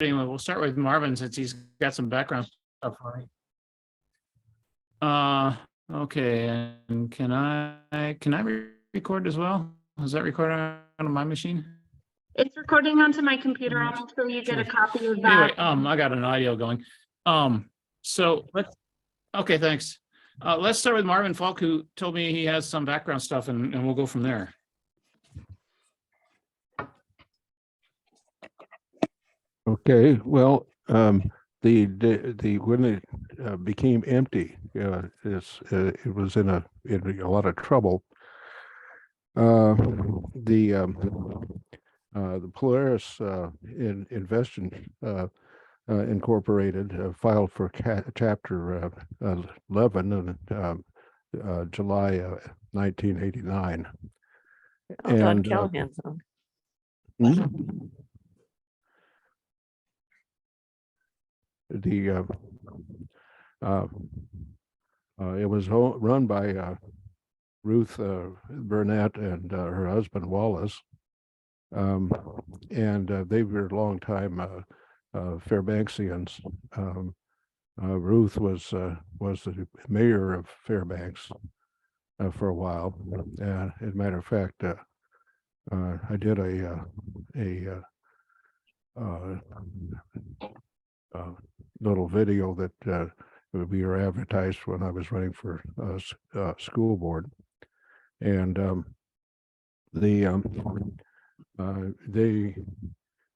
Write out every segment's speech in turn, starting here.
Anyway, we'll start with Marvin since he's got some background stuff for me. Okay, and can I record as well? Is that recording on my machine? It's recording onto my computer. I'll make sure you get a copy of that. Anyway, I got an audio going. So okay, thanks. Let's start with Marvin Falk, who told me he has some background stuff, and we'll go from there. Okay, well, when it became empty, it was in a lot of trouble. The Polaris Investment Incorporated filed for Chapter 11 in July 1989. Don Callahan's on. It was run by Ruth Burnett and her husband Wallace, and they were longtime Fairbanksians. Ruth was the mayor of Fairbanks for a while. As a matter of fact, I did a little video that we were advertised when I was running for school board, and they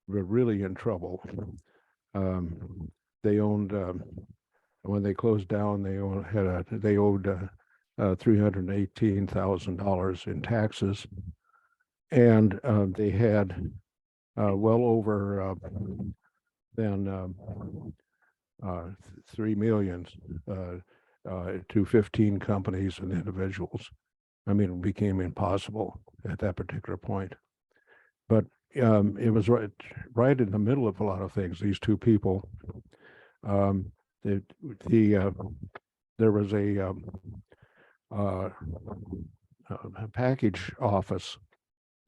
were really in trouble. They owned when they closed down, they owed $318,000 in taxes, and they had well over than 3 million to 15 companies and individuals. I mean, it became impossible at that particular point. But it was right in the middle of a lot of things. These two people, there was a package office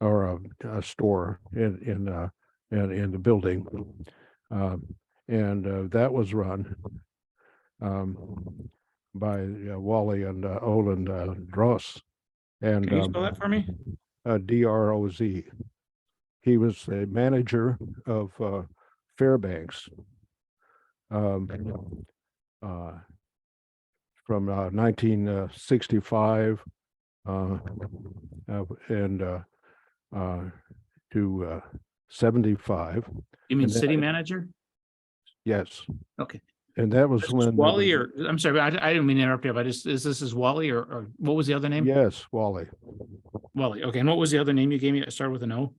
or a store in the building, and that was run by Wally and Olin Droz. And can you spell that for me? DROZ. He was a manager of Fairbanks from 1965 to 75. You mean And city manager? Yes. Okay. And that was when Wally, or I'm sorry, I didn't mean to interrupt you, but is this Wally or what was the other name? Yes, Wally. Wally. Okay. And what was the other name you gave me that started with an O?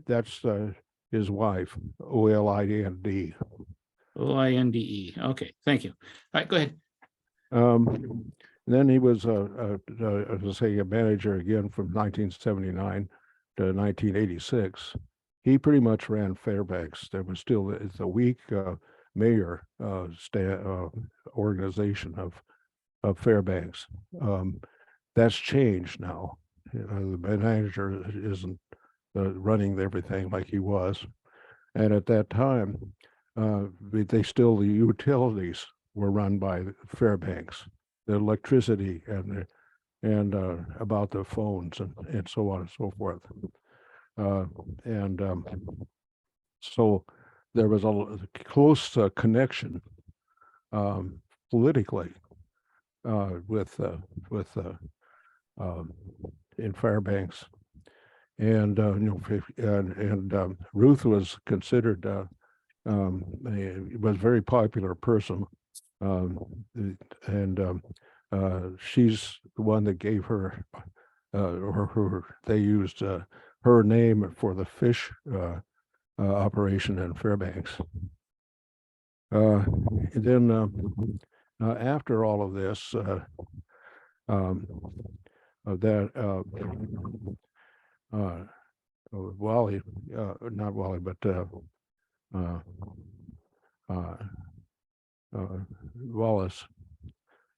That's his wife, OLIND. OINDE. Okay. Thank you. All right, go ahead. Then he was as I say, a manager again from 1979 to 1986. He pretty much ran Fairbanks. There was still a weak mayor organization of Fairbanks. That's changed now. The manager isn't running everything like he was, and at that time, the utilities were run by Fairbanks, the electricity and about the phones and so on and so forth. So there was a close connection politically with in Fairbanks, and Ruth was considered was a very popular person, she's the one that gave her they used her name for the fish operation in Fairbanks. Then after all of this, Wally, not Wally, but Wallace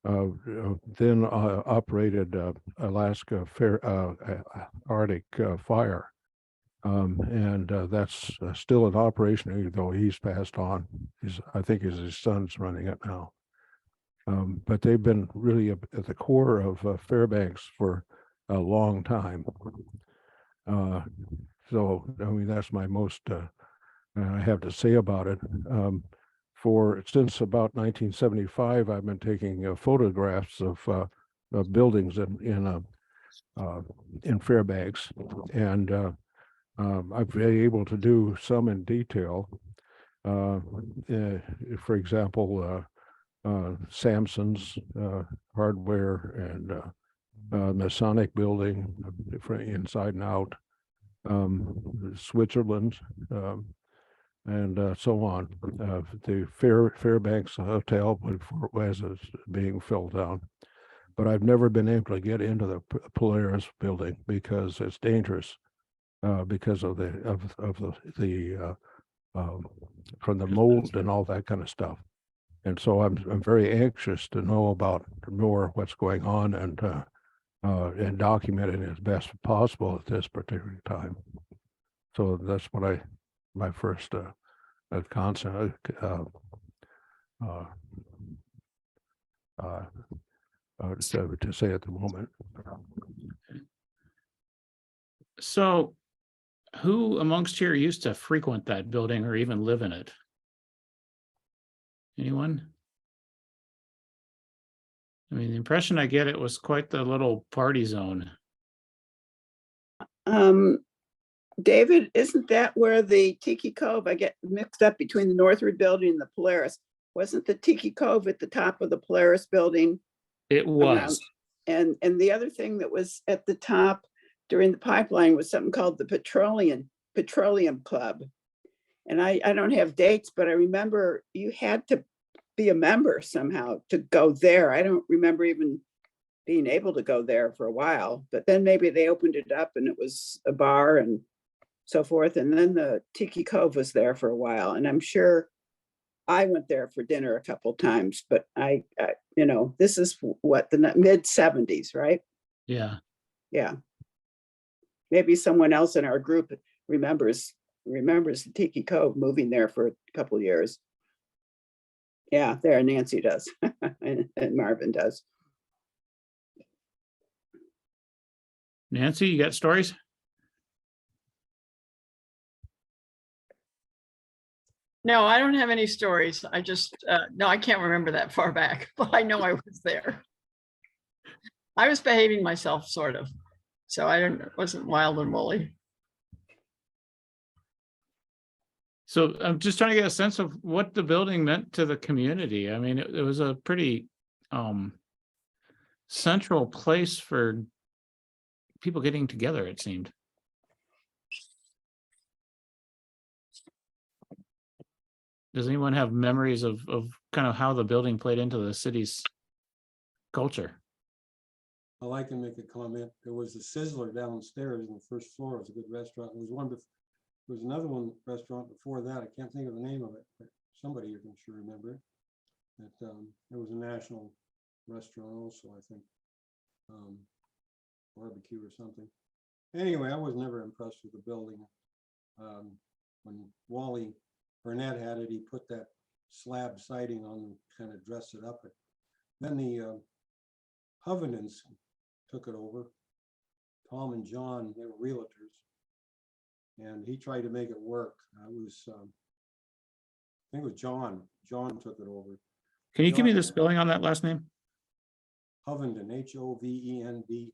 then operated Alaska Arctic Fire, And that's still in operation, even though he's passed on. I think his son's running it now. But they've been really at the core of Fairbanks for a long time. So, I mean, that's my most I have to say about it. Since about 1975, I've been taking photographs of buildings in Fairbanks, and I've been able to do some in detail. For example, Samson's hardware and Masonic building inside and out, Switzerland, and so on. The Fairbanks Hotel as it's being filled down. But I've never been able to get into the Polaris building because it's dangerous because of the from the mold and all that kind of stuff. And so I'm very anxious to know about more what's going on and document it as best possible at this particular time. So that's what my first concept to say at the moment. So who amongst here used to frequent that building or even live in it? Anyone? I mean, the impression I get, it was quite the little party zone. David, isn't that where the Tiki Cove, I get mixed up between the Northwood building and the Polaris. Wasn't the Tiki Cove at the top of the Polaris building? It was. And the other thing that was at the top during the pipeline was something called the Petroleum Club. And I don't have dates, but I remember you had to be a member somehow to go there. I don't remember even being able to go there for a while, but then maybe they opened it up and it was a bar and so forth. And then the Tiki Cove was there for a while. And I'm sure I went there for dinner a couple of times, but I this is what, the mid 70s, right? Yeah. Yeah. Maybe someone else in our group remembers the Tiki Cove, moving there for a couple of years. Yeah, there Nancy does and Marvin does. Nancy, you got stories? No, I don't have any stories. I just, no, I can't remember that far back, but I know I was there. I was behaving myself, sort of. So wasn't wild and woolly. So I'm just trying to get a sense of what the building meant to the community. I mean, it was a pretty central place for people getting together, it seemed. Does anyone have memories of kind of how the building played into the city's culture? Well, I can make a comment. There was a Sizzler downstairs on the first floor. It was a good restaurant. There was another restaurant before that. I can't think of the name of it, but somebody you can sure remember it. It was a national restaurant also, I think. Barbecue or something. Anyway, I was never impressed with the building. When Wally Burnett had it, he put that slab siding on and kind of dressed it up. Then the Hovendens took it over. Tom and John, they were realtors. And he tried to make it work. I think it was John. John took it over. Can you give me the spelling on that last name? Hovenden, H-O-V-E-N-D.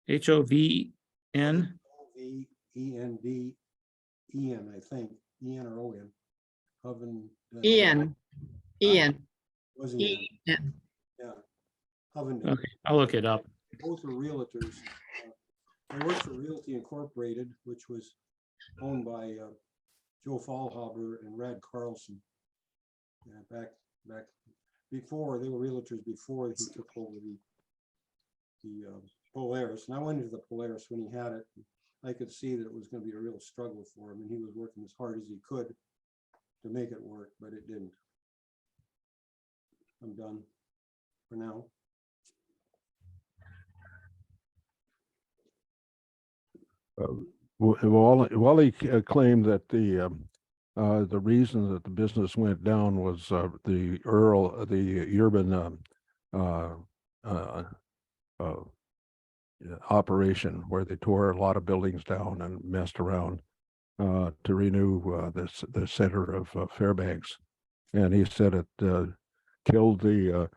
H-O-V-N? O-V-E-N-D, Ian, I think. Ian or O-N. Hovenden. Ian. Wasn't Ian? Ian. Yeah. Hovenden. Okay, I'll look it up. Both were realtors. They worked for Realty Incorporated, which was owned by Joe Fallhaber and Rad Carlson. Back before, they were realtors before he took over the Polaris. And I went into the Polaris when he had it. I could see that it was going to be a real struggle for him, and he was working as hard as he could to make it work, but it didn't. I'm done for now. Wally claimed that the reason that the business went down was the urban operation where they tore a lot of buildings down and messed around to renew the center of Fairbanks, and he said it killed the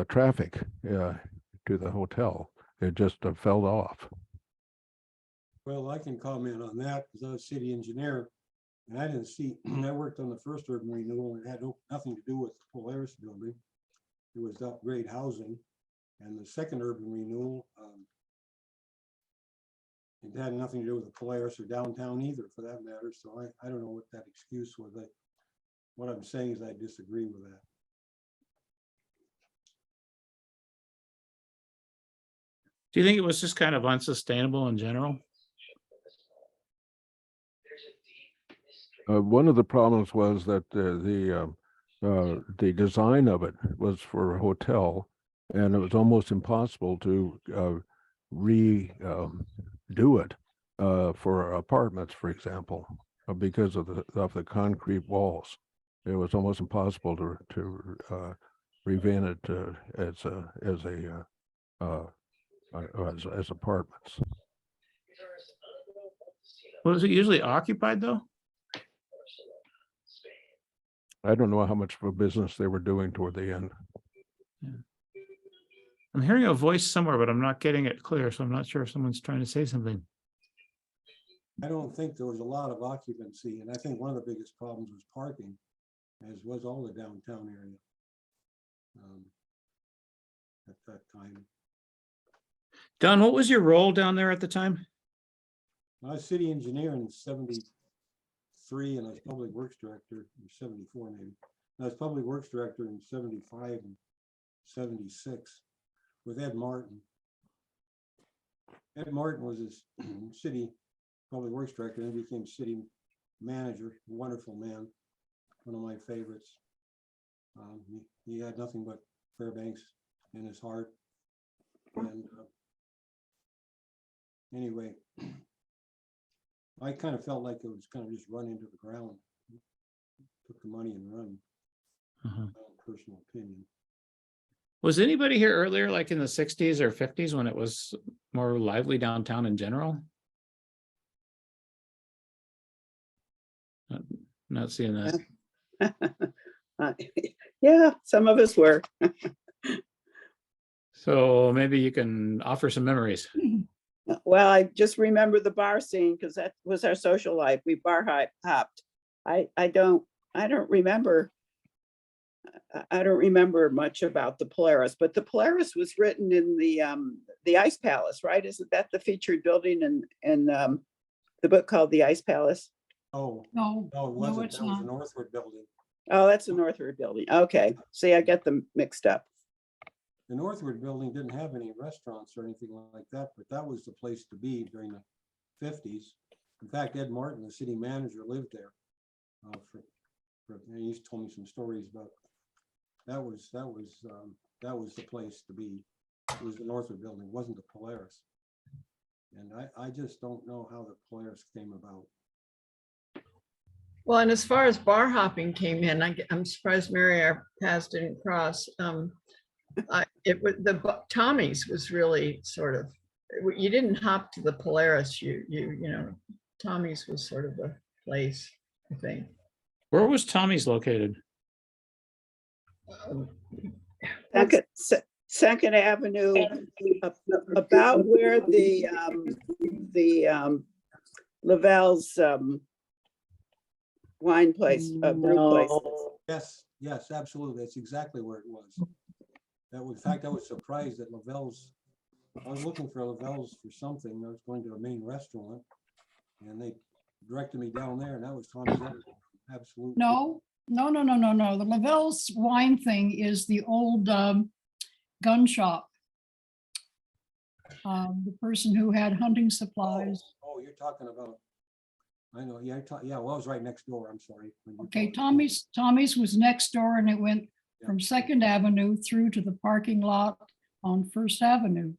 traffic to the hotel. It just fell off. Well, I can comment on that because I was city engineer and I didn't see, I worked on the first urban renewal and it had nothing to do with the Polaris building. It was to upgrade housing. And the second urban renewal, it had nothing to do with the Polaris or downtown either for that matter. So I don't know what that excuse was. What I'm saying is I disagree with that. Do you think it was just kind of unsustainable in general? One of the problems was that the design of it was for a hotel, and it was almost impossible to redo it for apartments, for example, because of the concrete walls. It was almost impossible to revamp it as apartments. Was it usually occupied though? I don't know how much of a business they were doing toward the end. I'm hearing a voice somewhere, but I'm not getting it clear, so I'm not sure if someone's trying to say something. I don't think there was a lot of occupancy, and I think one of the biggest problems was parking, as was all the downtown area at that time. Don, what was your role down there at the time? I was city engineer in 73 and I was public works director in 74 maybe. I was public works director in 75 and 76 with Ed Martin. Ed Martin was his city public works director and became city manager. Wonderful man, one of my favorites. He had nothing but Fairbanks in his heart. And anyway, I kind of felt like it was kind of just run into the ground. Took the money and run. My own personal opinion. Was anybody here earlier, like in the 60s or 50s, when it was more lively downtown in general? Not seeing that. Yeah, some of us were. So maybe you can offer some memories. Well, I just remember the bar scene because that was our social life. We bar hopped. I don't remember. I don't remember much about the Polaris, but the Polaris was written in the Ice Palace, right? Isn't that the featured building in the book called The Ice Palace? Oh, No, no, it wasn't. it's That was the not. Northwood building. Oh, that's the Northwood building. Okay, see, I get them mixed up. The Northwood building didn't have any restaurants or anything like that, but that was the place to be during the 50s. In fact, Ed Martin, the city manager, lived there. And he's told me some stories about that was the place to be. It was the Northwood building, it wasn't the Polaris. And I just don't know how the Polaris came about. Well, and as far as bar hopping came in, I'm surprised Mary, our paths didn't cross. It was Tommy's was really sort of, you didn't hop to the Polaris, you know, Tommy's was sort of the place, I think. Where was Tommy's located? Second Avenue, about where the Lavelle's wine place, brew place is. Yes, absolutely. That's exactly where it was. In fact, I was surprised that Lavelle's, I was looking for Lavelle's for something. I was going to a main restaurant and they directed me down there and that was Tommy's. Absolutely. No. The Lavelle's wine thing is the old gun shop. The person who had hunting supplies. Oh, you're talking about, I know, yeah, well, I was right next door, I'm sorry. Okay, Tommy's was next door and it went from Second Avenue through to the parking lot on First Avenue.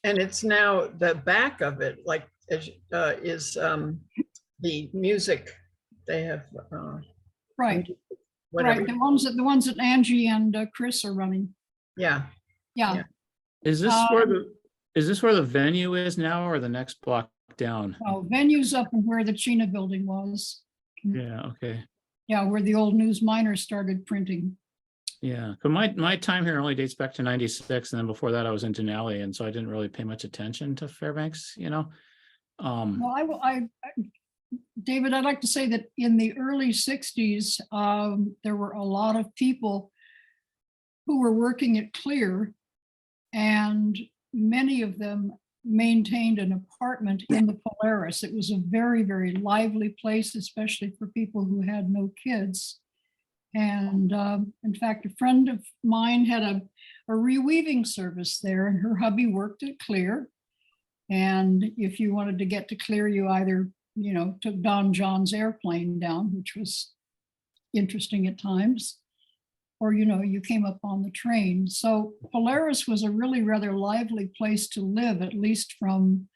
And it's now the back of it, like is the music. They have, Right, whatever. right. The ones that Angie and Chris are running. Yeah, Yeah. Yeah. Is this where the venue is now or the next block down? Well, venues up and where the China building was. Yeah, okay. Yeah, where the old News Miner started printing. Yeah, but my time here only dates back to 96, and then before that I was in Denali, and so I didn't really pay much attention to Fairbanks, you know? Well, David, I'd like to say that in the early 60s, there were a lot of people who were working at Clear, and many of them maintained an apartment in the Polaris. It was a very, very lively place, especially for people who had no kids. And in fact, a friend of mine had a reweaving service there, and her hubby worked at Clear. And if you wanted to get to Clear, you either, took Don John's airplane down, which was interesting at times, or, you came up on the train. So Polaris was a really rather lively place to live, at least from,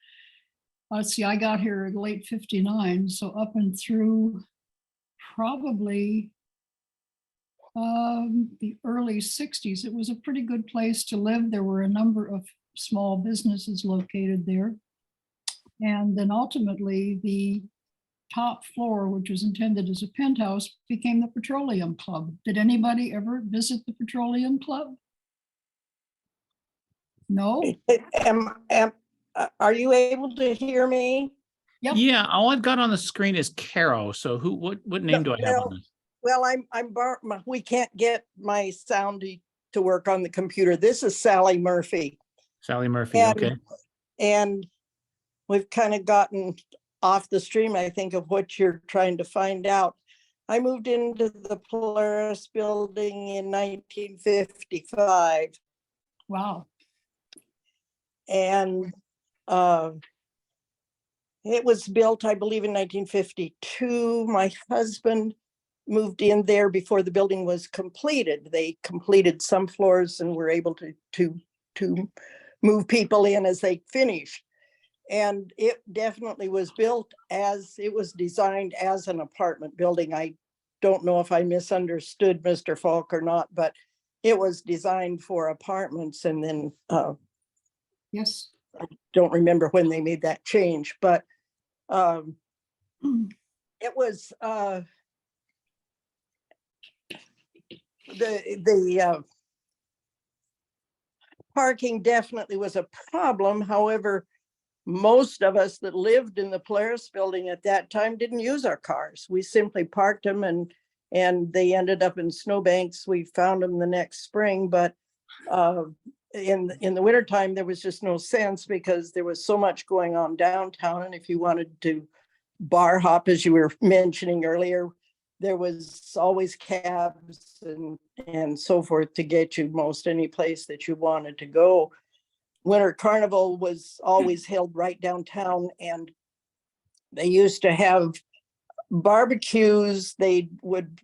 let's see, I got here in late 59, so up and through probably the early 60s. It was a pretty good place to live. There were a number of small businesses located there. And then ultimately the top floor, which was intended as a penthouse, became the Petroleum Club. Did anybody ever visit the Petroleum Club? No? Are you able to hear me? Yep. Yeah, all I've got on the screen is Caro. So what name do I have on this? Well, we can't get my sound to work on the computer. This is Sally Murphy. Sally Murphy, And- okay. And we've kind of gotten off the stream, I think, of what you're trying to find out. I moved into the Polaris building in 1955. Wow. And it was built, I believe, in 1952. My husband moved in there before the building was completed. They completed some floors and were able to move people in as they finished. And it definitely was built as, it was designed as an apartment building. I don't know if I misunderstood Mr. Falk or not, but it was designed for apartments. And then Yes. don't remember when they made that change, but it was the parking definitely was a problem. However, most of us that lived in the Polaris building at that time didn't use our cars. We simply parked them and they ended up in snowbanks. We found them the next spring, but in the wintertime, there was just no sense because there was so much going on downtown. And if you wanted to bar hop, as you were mentioning earlier, there was always cabs and so forth to get you most any place that you wanted to go. Winter Carnival was always held right downtown, and they used to have barbecues. They would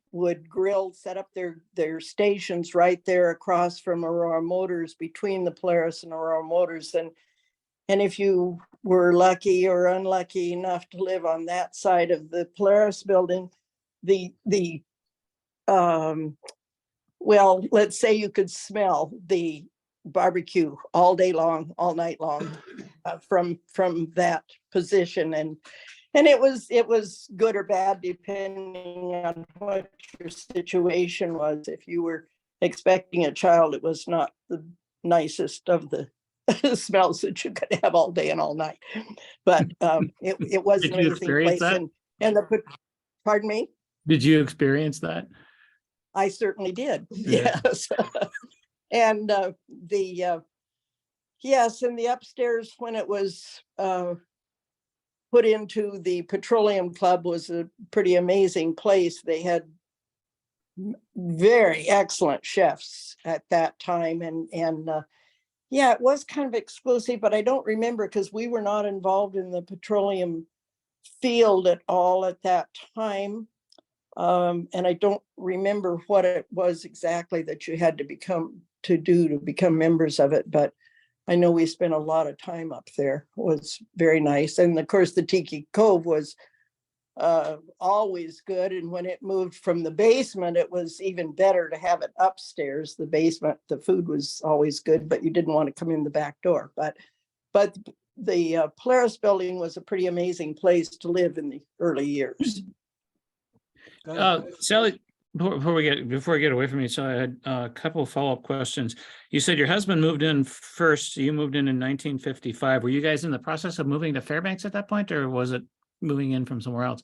grill, set up their stations right there across from Aurora Motors, between the Polaris and Aurora Motors. And if you were lucky or unlucky enough to live on that side of the Polaris building, well, let's say you could smell the barbecue all day long, all night long, from that position. And it was good or bad depending on what your situation was. If you were expecting a child, it was not the nicest of the smells that you could have all day and all night. But it was Did an you amazing experience place. that? And pardon me? Did you experience that? I certainly did. Yeah. Yes. And yes, in the upstairs, when it was put into the Petroleum Club, was a pretty amazing place. They had very excellent chefs at that time. And yeah, it was kind of exclusive, but I don't remember because we were not involved in the petroleum field at all at that time. And I don't remember what it was exactly that you had to become members of it, but I know we spent a lot of time up there. It was very nice. And of course, the Tiki Cove was always good. And when it moved from the basement, it was even better to have it upstairs. The basement, the food was always good, but you didn't want to come in the back door. But the Polaris building was a pretty amazing place to live in the early years. Sally, before we get away from you, so I had a couple of follow-up questions. You said your husband moved in first. You moved in 1955. Were you guys in the process of moving to Fairbanks at that point, or was it moving in from somewhere else?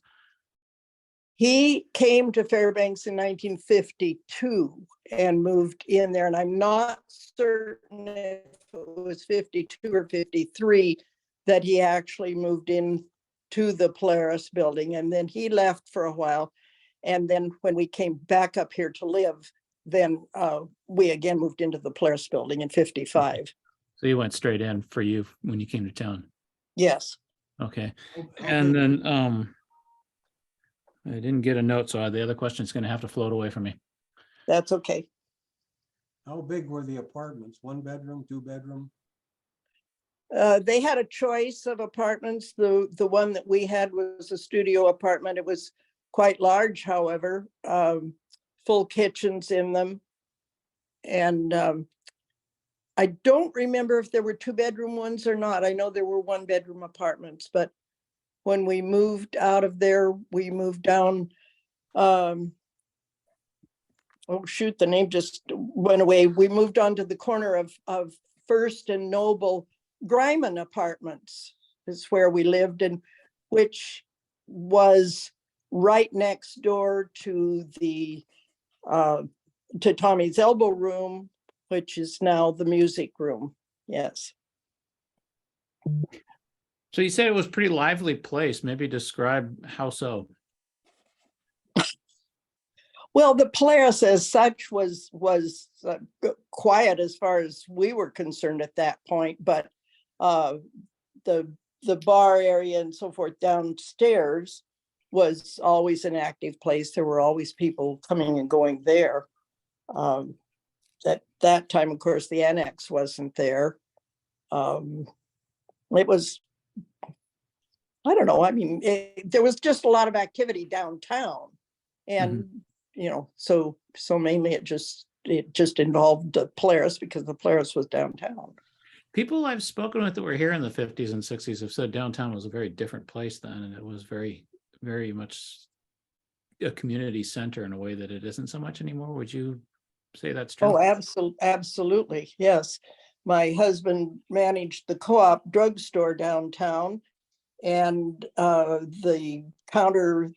He came to Fairbanks in 1952 and moved in there. And I'm not certain if it was 52 or 53 that he actually moved in to the Polaris building. And then he left for a while. And then when we came back up here to live, then we again moved into the Polaris building in 55. So you went straight in for you when you came to town. Yes. Okay. And then I didn't get a note, so the other question is going to have to float away from me. That's okay. How big were the apartments? 1 bedroom, 2 bedroom? They had a choice of apartments. The one that we had was a studio apartment. It was quite large, however, full kitchens in them. And I don't remember if there were 2-bedroom ones or not. I know there were 1-bedroom apartments, but when we moved out of there, we moved down, oh shoot, the name just went away. We moved on to the corner of First and Noble. Gryman Apartments is where we lived, and which was right next door to the to Tommy's Elbow Room, which is now the music room. Yes. So you said it was a pretty lively place. Maybe describe how so. Well, the Polaris as such was quiet as far as we were concerned at that point, but the bar area and so forth downstairs was always an active place. There were always people coming and going there. At that time, of course, the annex wasn't there. It was, I don't know. I mean, there was just a lot of activity downtown, and you know, so mainly it just involved the Polaris because the Polaris was downtown. People I've spoken with that were here in the 50s and 60s have said downtown was a very different place then, and it was very, very much a community center in a way that it isn't so much anymore. Would you say that's true? Oh, absolutely, yes. My husband managed the Co-op drugstore downtown, and the counter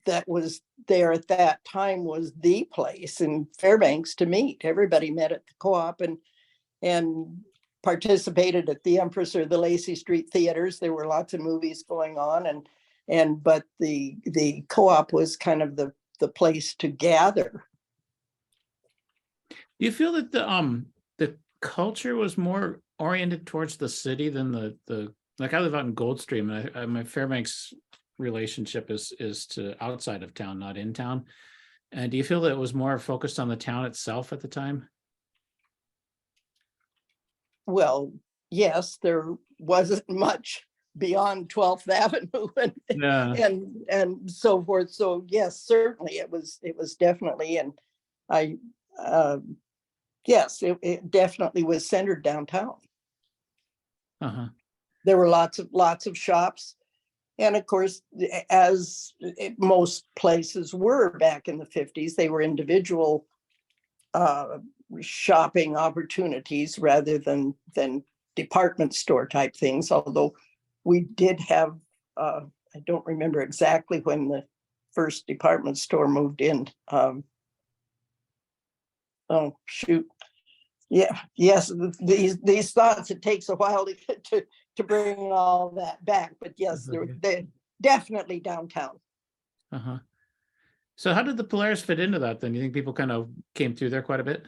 that was there at that time was the place in Fairbanks to meet. Everybody met at the Co-op and participated at the Empress or the Lacey Street theaters. There were lots of movies going on, but the Co-op was kind of the place to gather. Do you feel that the culture was more oriented towards the city than the like I live out in Goldstream, and my Fairbanks relationship is to outside of town, not in town. And do you feel that it was more focused on the town itself at the time? Well, yes, there wasn't much beyond 12th Avenue and so forth. So yes, certainly it was definitely, and yes, it definitely was centered downtown. There were lots of shops. And of course, as most places were back in the 50s, they were individual shopping opportunities rather than department store type things. Although we did have, I don't remember exactly when the first department store moved in. Oh, shoot. Yeah, yes, these thoughts, it takes a while to bring all that back, but yes, they're definitely downtown. So how did the Polaris fit into that then? You think people kind of came through there quite a bit?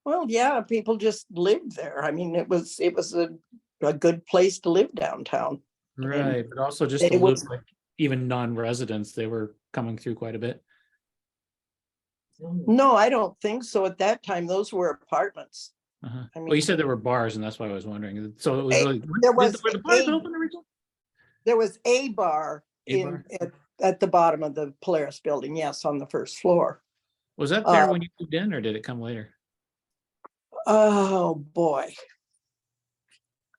Well, yeah, people just lived there. I mean, it was a good place to live downtown. Right, but also just to live, like even non-residents, they were coming through quite a bit. No, I don't think so. At that time, those were apartments. Uh-huh. I Well, you mean, said there were bars, and that's why I was wondering. So it was Eh, like, there was were the bars a- open originally? there was a bar A in, bar? at the bottom of the Polaris building, yes, on the first floor. Was that there Uh, when you moved in, or did it come later? Oh, boy.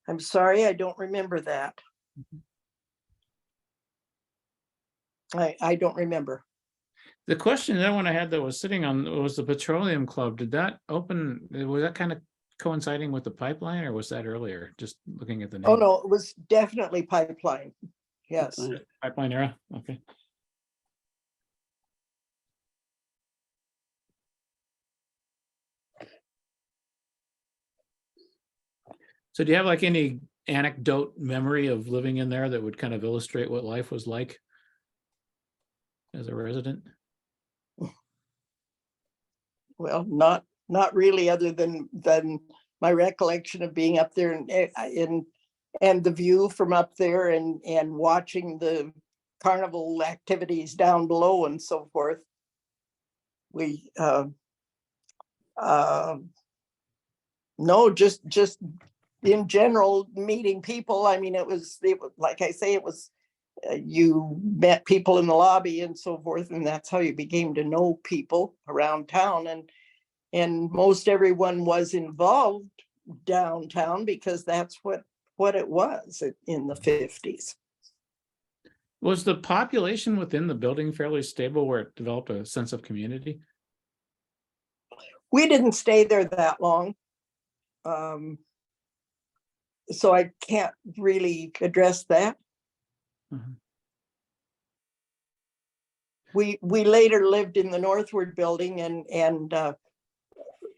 I'm sorry, I don't remember that. I don't remember. The question that one I had that was sitting on was the Petroleum Club. Did that open, was that kind of coinciding with the pipeline, or was that earlier? Just looking at the name. Oh, no, it was definitely pipeline. Yes. Pipeline. Pipeline era, okay. So do you have like any anecdote memory of living in there that would kind of illustrate what life was like as a resident? Well, not really, other than my recollection of being up there and the view from up there and watching the carnival activities down below and so forth. We no, just in general, meeting people. I mean, it was like I say, it was you met people in the lobby and so forth, and that's how you became to know people around town. And most everyone was involved downtown because that's what it was in the 50s. Was the population within the building fairly stable where it developed a sense of community? We didn't stay there that long. So I can't really address that. Mhm. We later lived in the Northward building, and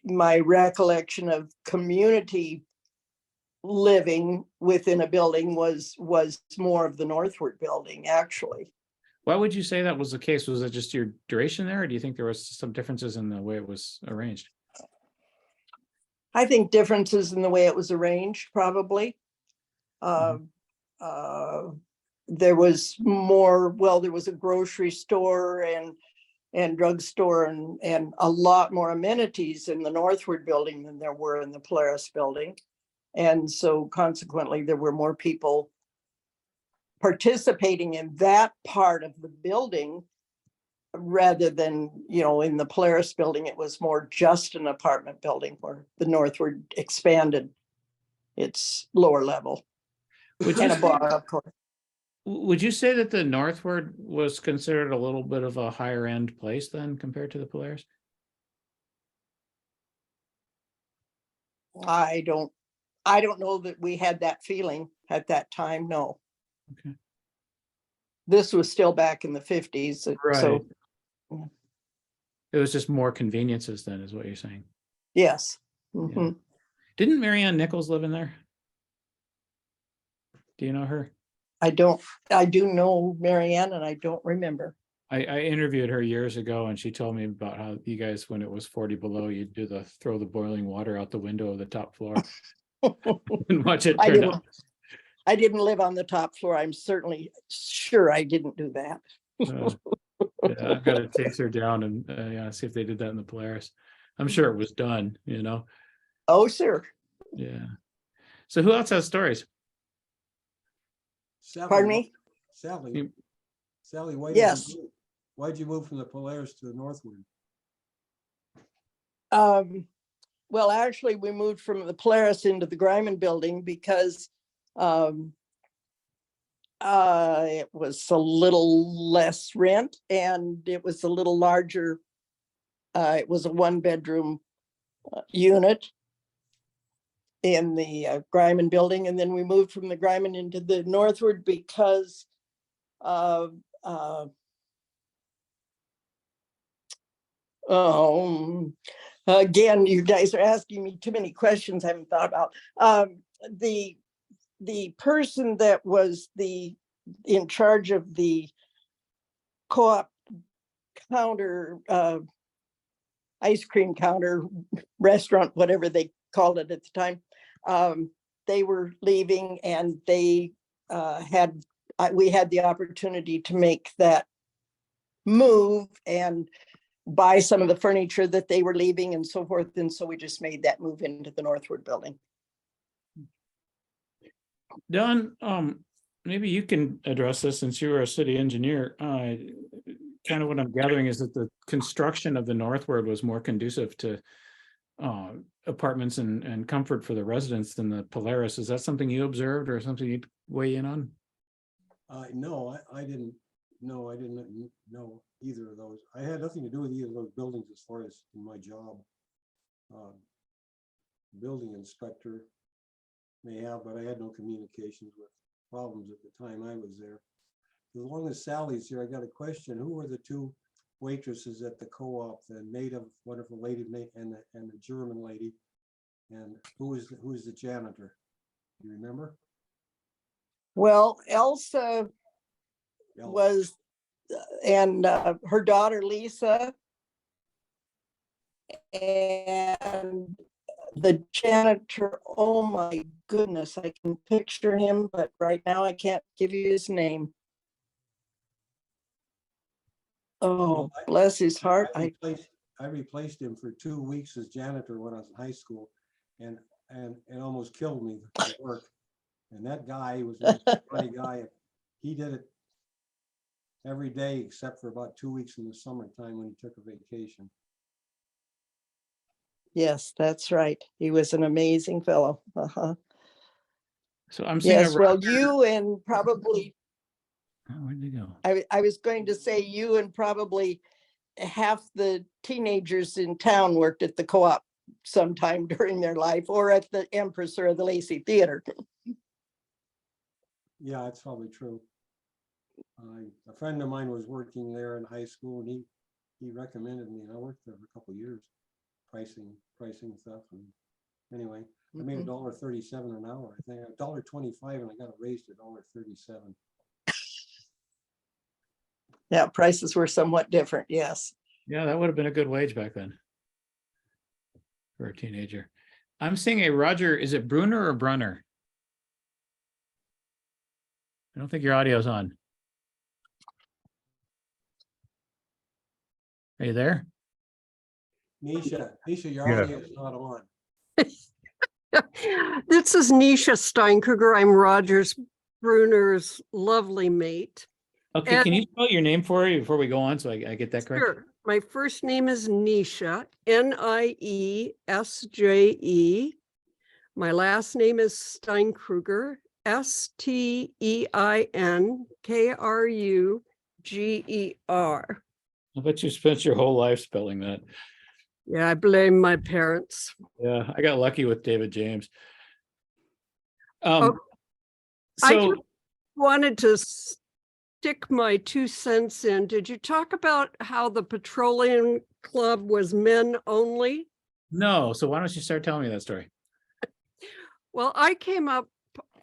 my recollection of community living within a building was more of the Northward building, actually. Why would you say that was the case? Was it just your duration there, or do you think there was some differences in the way it was arranged? I think differences in the way it was arranged, probably. Mhm. There was more, well, there was a grocery store and drugstore and a lot more amenities in the Northward building than there were in the Polaris building. And so consequently, there were more people participating in that part of the building rather than, in the Polaris building, it was more just an apartment building, where the Northward expanded its lower level. Would And you a bar, of course. Would you say that the Northward was considered a little bit of a higher end place then compared to the Polaris? I don't know that we had that feeling at that time, no. Okay. This was still back in the 50s, so It was just more conveniences then, is what you're saying. yes. Yeah. Mhm. Didn't Marianne Nichols live in there? Do you know her? I do know Marianne, and I don't remember. I interviewed her years ago, and she told me about how you guys, when it was 40 below, you'd do throw the boiling water out the window of the top floor and watch it turn up. I didn't live on the top floor. I'm certainly sure I didn't do that. Yeah, I've got to chase her down and see if they did that in the Polaris. I'm sure it was done, Oh, sure. Yeah. So who else has stories? Sally, Pardon me? Sally, Yes. Why'd you move from the Polaris to the Northward? Well, actually, we moved from the Polaris into the Greiman building because it was a little less rent and it was a little larger. It was a 1-bedroom unit in the Greiman building. And then we moved from the Greiman into the Northward because of again, you guys are asking me too many questions I haven't thought about. The person that was in charge of the co-op counter, ice cream counter, restaurant, whatever they called it at the time, they were leaving, and we had the opportunity to make that move, and buy some of the furniture that they were leaving and so forth. And so we just made that move into the Northward building. Don, maybe you can address this since you were a city engineer. Kind of what I'm gathering is that the construction of the Northward was more conducive to apartments and comfort for the residents than the Polaris. Is that something you observed or something you'd weigh in on? No, I didn't. No, I didn't know either of those. I had nothing to do with either of those buildings as far as in my job. Building inspector may have, but I had no communications with problems at the time I was there. As long as Sally's here, I got a question. Who were the two waitresses at the co-op? The native, wonderful lady, and the German lady, and who is the janitor? Do you remember? Well, Elsa Yeah. was, and her daughter Lisa, and the janitor, oh my goodness, I can picture him, but right now I can't give you his name. Oh, bless his heart. I replaced him for 2 weeks as janitor when I was in high school, and it almost killed me at work. And that guy was a funny guy. He did it every day except for about 2 weeks in the summertime when he took a vacation. Yes, that's right. He was an amazing fellow. So I'm seeing Yes, a well, Roger- you and probably, Oh, where'd they go? I was going to say you and probably half the teenagers in town worked at the co-op sometime during their life, or at the Empress or the Lacey Theater. Yeah, that's probably true. A friend of mine was working there in high school, and he recommended me, and I worked there for a couple of years, pricing stuff. And anyway, I made $1.37 an hour. I think $1.25, and I got it raised to $1.37. Yeah, prices were somewhat different, yes. Yeah, that would have been a good wage back then for a teenager. I'm seeing a Roger. Is it Bruner or Brunner? I don't think your audio's on. Are you there? Nisha, your Yeah. audio is not on. This is Nisha Steinkruger. I'm Rogers Bruner's lovely mate. Okay, And- can you spell your name for me before we go on so I get that correct? Sure. My first name is Nisha, Niesje. My last name is Steinkruger, Steinkruger. I bet you spent your whole life spelling that. Yeah, I blame my parents. Yeah, I got lucky with David James. Oh, I So just wanted to stick my 2 cents in. Did you talk about how the Petroleum Club was men only? no, so why don't you start telling me that story? Well, I came up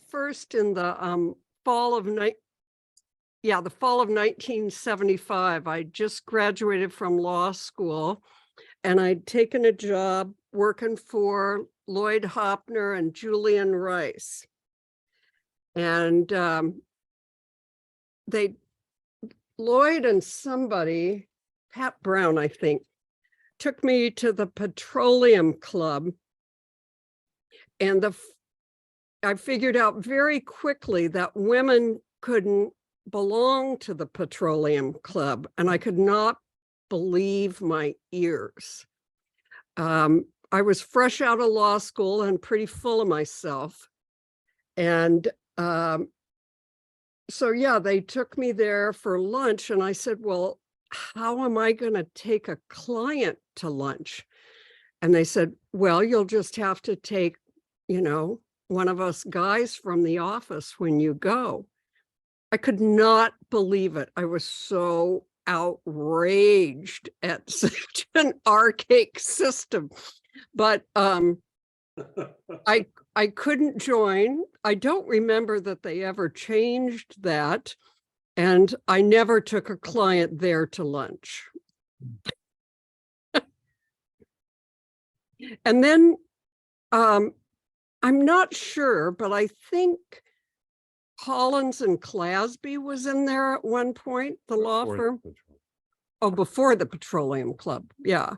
first in the fall of 1975. I just graduated from law school, and I'd taken a job working for Lloyd Hopner and Julian Rice. And Lloyd and somebody, Pat Brown, I think, took me to the Petroleum Club. And I figured out very quickly that women couldn't belong to the Petroleum Club, and I could not believe my ears. I was fresh out of law school and pretty full of myself. And so, yeah, they took me there for lunch, and I said, well, how am I going to take a client to lunch? And they said, well, you'll just have to take, one of us guys from the office when you go. I could not believe it. I was so outraged at such an archaic system. But I couldn't join. I don't remember that they ever changed that. And I never took a client there to lunch. And then I'm not sure, but I think Collins and Clasby was in there at one point, the law firm. Oh, before the Petroleum Club, yeah.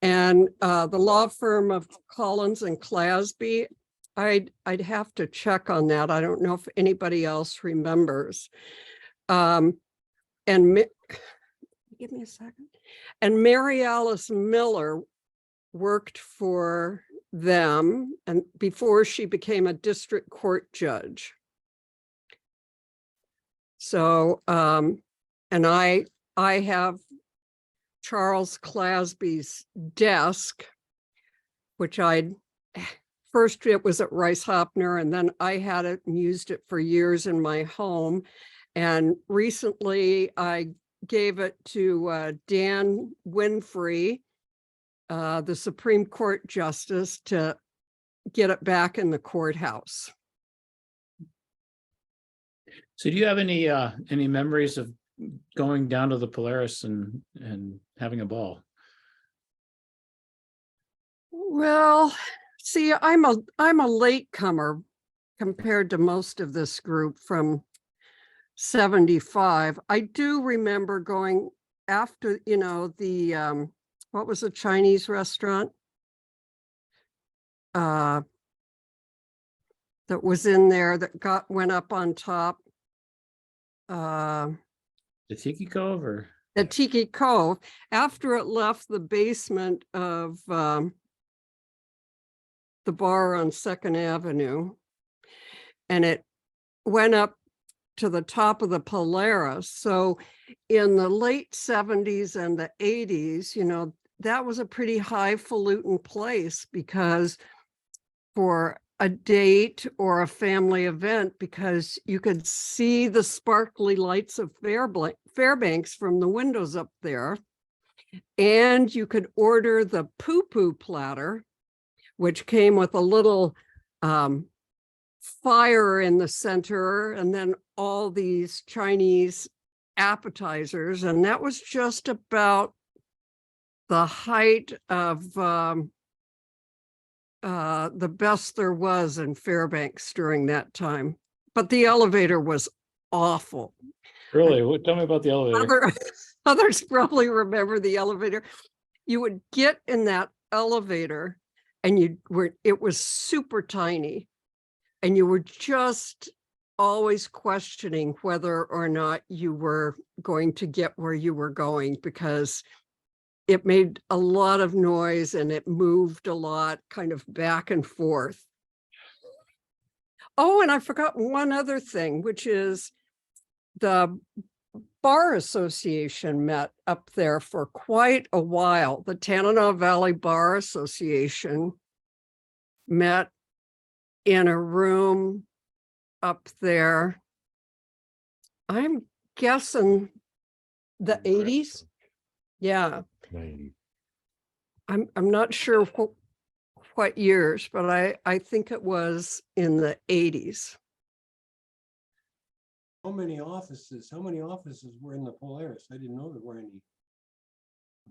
And the law firm of Collins and Clasby, I'd have to check on that. I don't know if anybody else remembers. And give me a second. And Mary Alice Miller worked for them and before she became a district court judge. So, and I have Charles Clasby's desk, which first it was at Rice Hopner, and then I had it and used it for years in my home. And recently I gave it to Dan Winfrey, the Supreme Court Justice, to get it back in the courthouse. So do you have any memories of going down to the Polaris and having a ball? Well, see, I'm a latecomer compared to most of this group from 75. I do remember going after, the what was the Chinese restaurant? That was in there that went up on top. The Tiki Cove or? The Tiki Cove, after it left the basement of the bar on 2nd Avenue, and it went up to the top of the Polaris. So in the late 70s and the 80s, that was a pretty highfalutin place, because for a date or a family event, because you could see the sparkly lights of Fairbanks from the windows up there. And you could order the poo-poo platter, which came with a little fire in the center, and then all these Chinese appetizers. And that was just about the height of the best there was in Fairbanks during that time. But the elevator was awful. Really? Tell me about the elevator. Others probably remember the elevator. You would get in that elevator and it was super tiny, and you were just always questioning whether or not you were going to get where you were going, because it made a lot of noise and it moved a lot, kind of back and forth. Oh, and I forgot one other thing, which is the Bar Association met up there for quite a while. The Tanana Valley Bar Association met in a room up there. I'm guessing the 80s. Yeah. 90. I'm not sure what years, but I think it was in the 80s. How many offices were in the Polaris? I didn't know there were any.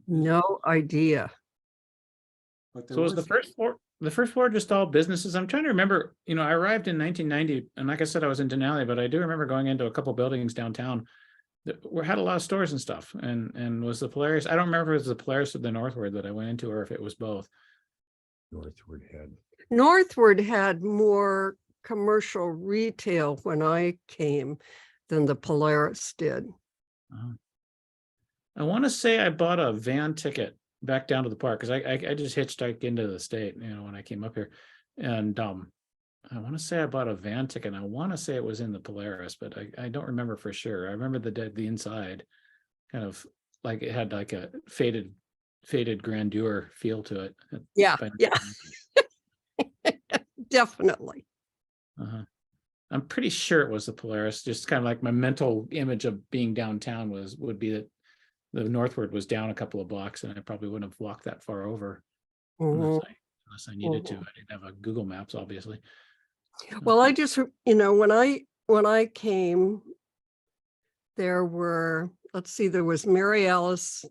No idea. But there So was were the first floor just all businesses? I'm trying to remember, I arrived in 1990, and like I said, I was in Denali, but I do remember going into a couple buildings downtown that had a lot of stores and stuff. And was the Polaris, I don't remember if it was the Polaris or the Northward that I went into, or if it was both. Northward had more commercial retail when I came than the Polaris did. I want to say I bought a van ticket back down to the park, because I just hitchhiked into the state, when I came up here. And I want to say I bought a van ticket, and I want to say it was in the Polaris, but I don't remember for sure. I remember the inside kind of like it had like a faded grandeur feel to it. Yeah. Definitely. I'm pretty sure it was the Polaris. Just kind of like my mental image of being downtown would be that the Northward was down a couple of blocks, and I probably wouldn't have walked that far over unless I needed to. I didn't have a Google Maps, obviously. Well, I just, when I came, there were, there was Mary Alice,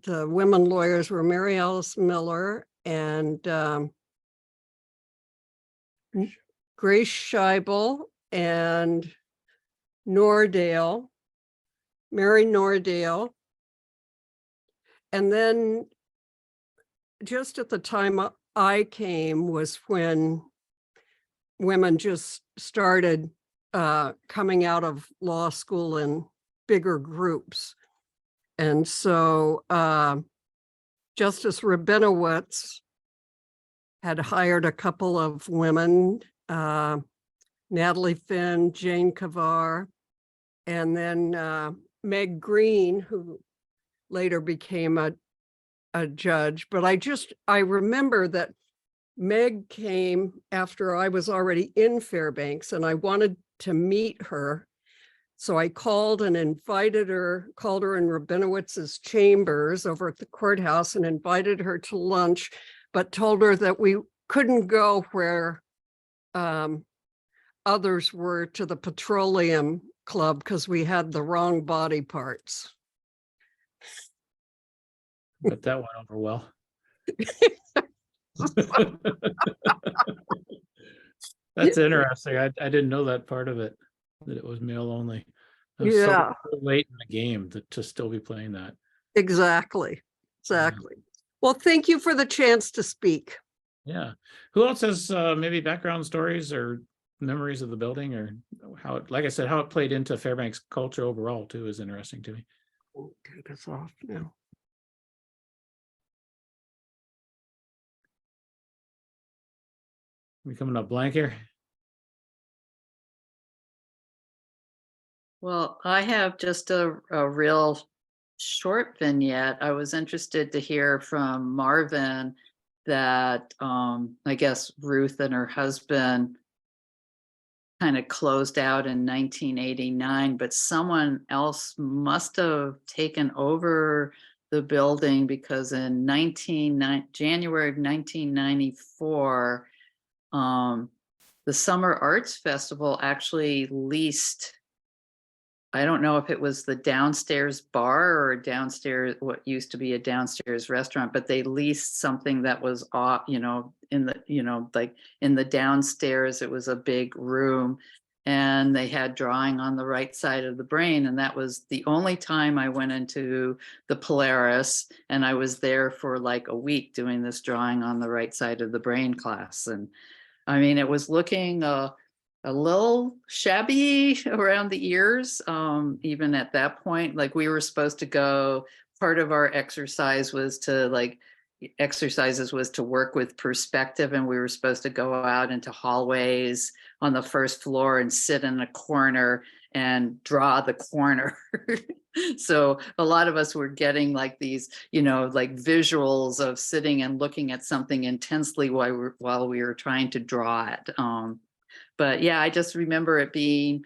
the women lawyers were Mary Alice Miller and Grace Scheibel and Mary Nordale. And then just at the time I came was when women just started coming out of law school in bigger groups. And so Justice Rabinowitz had hired a couple of women, Natalie Finn, Jane Kavar, and then Meg Green, who later became a judge. But I remember that Meg came after I was already in Fairbanks and I wanted to meet her. So I called and invited her, called her in Rabinowitz's chambers over at the courthouse and invited her to lunch, but told her that we couldn't go where others were to the petroleum club because we had the wrong body parts. But that went over well. That's interesting. I didn't know that part of it, that it was male only. I was Yeah. so late in the game to still be playing that. Exactly. Well, thank you for the chance to speak. Yeah. Who else has maybe background stories or memories of the building, or how it, like I said, how it played into Fairbanks culture overall too is interesting to me. Take this off now. We coming up blank here? Well, I have just a real short vignette. I was interested to hear from Marvin that I guess Ruth and her husband kind of closed out in 1989, but someone else must have taken over the building because in January of 1994, the Summer Arts Festival actually leased, I don't know if it was the downstairs bar or downstairs, what used to be a downstairs restaurant, but they leased something that was off, in the, like in the downstairs, it was a big room and they had drawing on the right side of the brain. And that was the only time I went into the Polaris, and I was there for like a week doing this drawing on the right side of the brain class. And I mean, it was looking a little shabby around the ears, even at that point. Like we were supposed to go, part of our exercises was to work with perspective, and we were supposed to go out into hallways on the first floor and sit in a corner and draw the corner. So a lot of us were getting like these, like visuals of sitting and looking at something intensely while we were trying to draw it. But yeah, I just remember it being,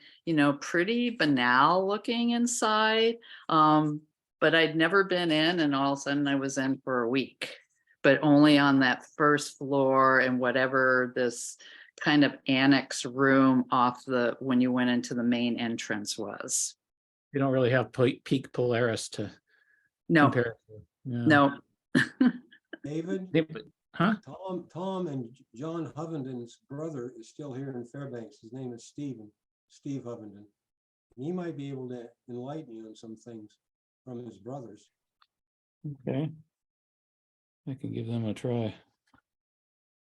pretty banal looking inside. But I'd never been in, and all of a sudden I was in for a week, but only on that first floor and whatever this kind of annex room when you went into the main entrance was. You don't really have peak Polaris to No, compare. Yeah. no. David, Huh? Tom and John Hovenden's brother is still here in Fairbanks. His name is Steve Hovenden. He might be able to enlighten you on some things from his brothers. Okay. I can give them a try.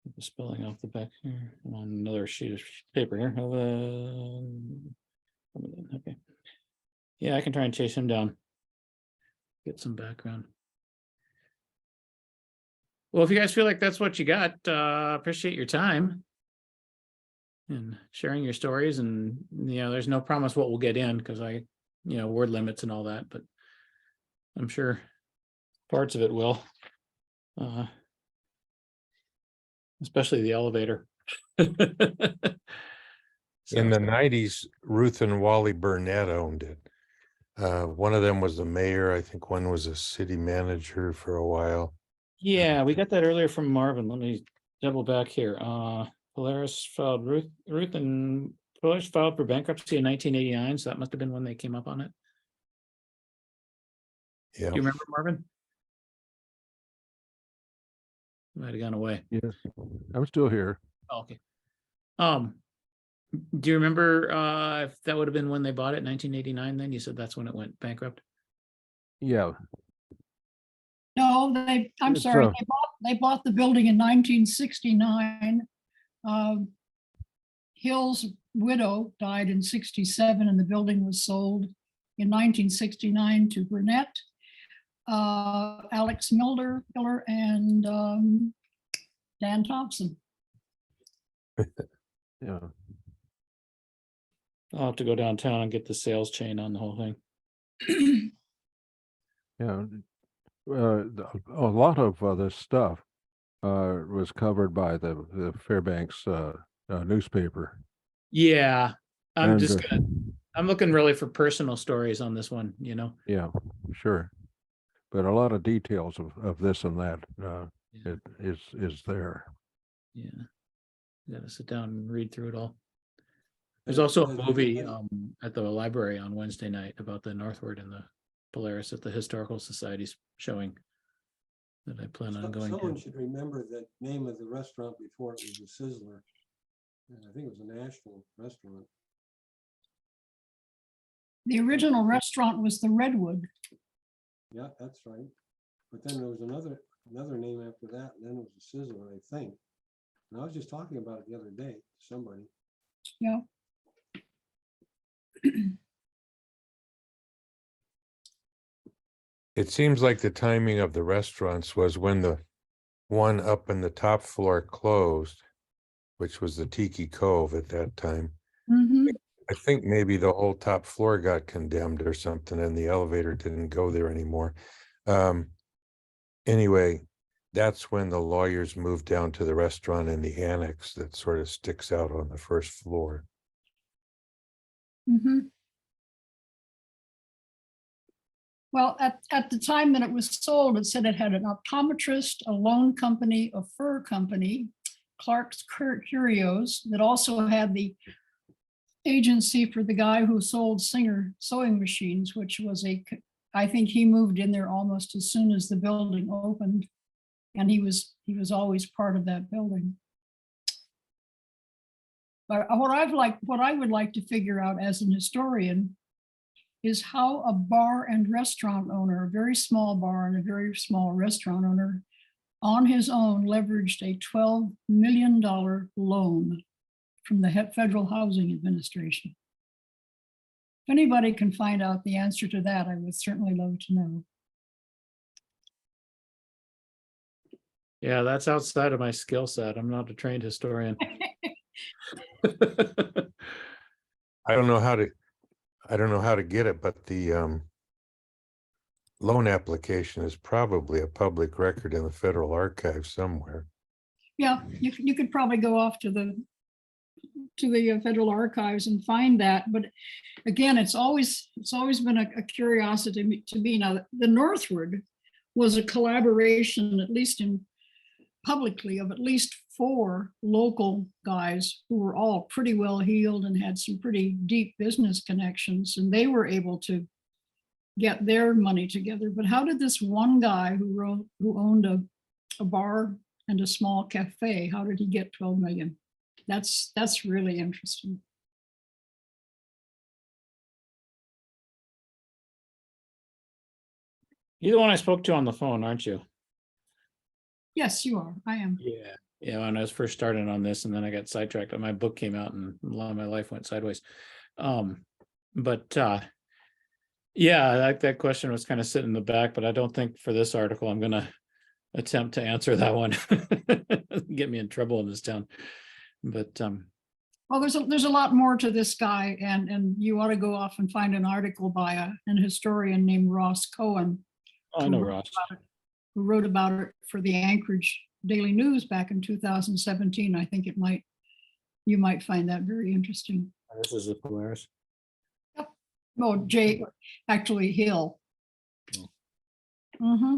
Get the spelling off the back here. I'm on another sheet of paper here. Okay. Yeah, I can try and chase him down. Get some background. Well, if you guys feel like that's what you got, appreciate your time and sharing your stories. And, there's no promise what we'll get in because word limits and all that, but I'm sure parts of it will, especially the elevator. In the 90s, Ruth and Wally Burnett owned it. One of them was the mayor. I think one was a city manager for a while. Yeah, we got that earlier from Marvin. Let me double back here. Polaris filed Ruth and Polaris filed for bankruptcy in 1989. So that must have been when they came up on it. Yeah. Do you remember, Marvin? Might have gone away. Yes, I'm still here. Oh, okay. Do you remember if that would have been when they bought it in 1989? Then you said that's when it went bankrupt. Yeah. No, I'm It's, sorry, uh, they bought the building in 1969. Hill's widow died in 67 and the building was sold in 1969 to Burnett, Alex Miller and Dan Thompson. Yeah. I'll have to go downtown and get the sales chain on the whole thing. Yeah. A lot of this stuff was covered by the Fairbanks newspaper. Yeah, I'm And, just gonna, I'm looking really for personal stories on this one, you know? yeah, sure. But a lot of details of this and that Yeah. it is there. Yeah. Gotta sit down and read through it all. There's also a movie at the library on Wednesday night about the Northward and the Polaris at the Historical Society's showing that I plan on going Someone to. should remember the name of the restaurant before it was a Sizzler. And I think it was a national restaurant. The original restaurant was the Redwood. Yeah, that's right. But then there was another name after that, and then it was a Sizzler, I think. And I was just talking about it the other day to somebody. Yeah. It seems like the timing of the restaurants was when the one up in the top floor closed, which was the Tiki Cove at that time. Mhm. I think maybe the whole top floor got condemned or something and the elevator didn't go there anymore. Anyway, that's when the lawyers moved down to the restaurant in the annex that sort of sticks out on the first floor. Mhm. Well, at the time that it was sold, it said it had an optometrist, a loan company, a fur company, Clark's Curios, that also had the agency for the guy who sold Singer sewing machines, which was I think he moved in there almost as soon as the building opened. And he was always part of that building. But what I would like to figure out as an historian is how a bar and restaurant owner, a very small bar and a very small restaurant owner, on his own leveraged a $12 million loan from the Federal Housing Administration. If anybody can find out the answer to that, I would certainly love to know. Yeah, that's outside of my skill set. I'm not a trained historian. I don't know how to get it, but the loan application is probably a public record in the Federal Archives somewhere. Yeah, you could probably go off to the Federal Archives and find that. But again, it's always been a curiosity to me. Now, the Northward was a collaboration, at least in publicly, of at least 4 local guys who were all pretty well heeled and had some pretty deep business connections, and they were able to get their money together. But how did this one guy who owned a bar and a small cafe, how did he get 12 million? That's really interesting. You're the one I spoke to on the phone, aren't you? Yes, you are. I am. Yeah. Yeah, when I was first starting on this and then I got sidetracked, and my book came out and a lot of my life went sideways. Yeah, that question was kind of sitting in the back, but I don't think for this article, I'm gonna attempt to answer that one. Get me in trouble in this town. But Well, there's a lot more to this guy, and you ought to go off and find an article by an historian named Ross Cohen. I know Ross. Who wrote about it for the Anchorage Daily News back in 2017. I think you might find that very interesting. This is the Polaris. Yep. Oh, actually Hill. Oh. Mm-hmm.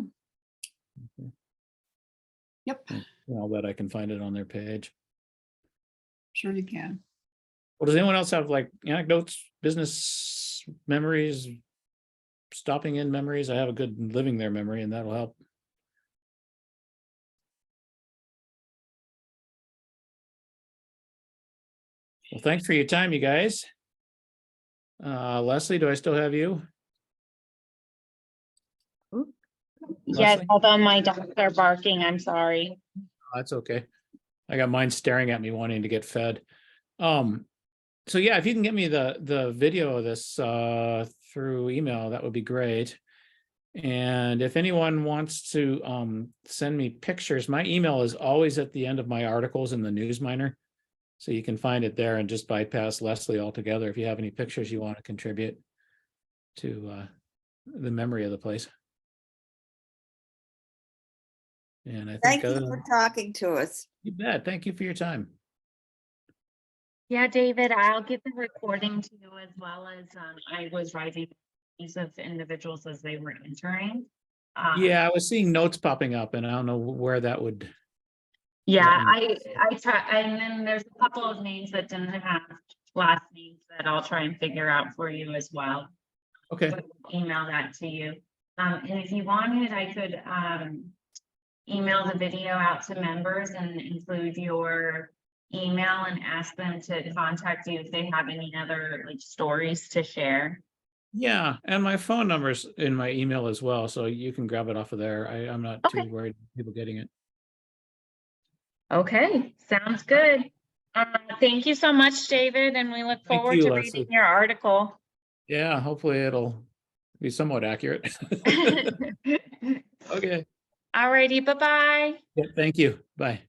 Okay. Yep. I'll bet I can find it on their page. Sure you can. Well, does anyone else have like anecdotes, business memories, stopping in memories? I have a good living there memory, and that'll help. Well, thanks for your time, you guys. Leslie, do I still have you? Yes, Leslie? although my dogs are barking, I'm sorry. That's okay. I got mine staring at me wanting to get fed. So yeah, if you can get me the video of this through email, that would be great. And if anyone wants to send me pictures, my email is always at the end of my articles in the Newsminer. So you can find it there and just bypass Leslie altogether if you have any pictures you want to contribute to the memory of the place. And I think Thank you for talking to us. you bet. Thank you for your time. Yeah, David, I'll get the recording to you as well as I was writing these of individuals as they were entering. Yeah, I was seeing notes popping up and I don't know where that would. Yeah, Yeah. I try, and then there's a couple of names that didn't have last names that I'll try and figure out for you as well. Okay. Email that to you. And if you wanted, I could email the video out to members and include your email and ask them to contact you if they have any other like stories to share. Yeah, and my phone number's in my email as well, so you can grab it off of there. I'm not too Okay. worried about people getting it. Okay, sounds good. Thank you so much, David, and we look Thank forward you, to Leslie. reading your article. Yeah, hopefully it'll be somewhat accurate. Okay. Alrighty, bye-bye. Yeah, thank you. Bye.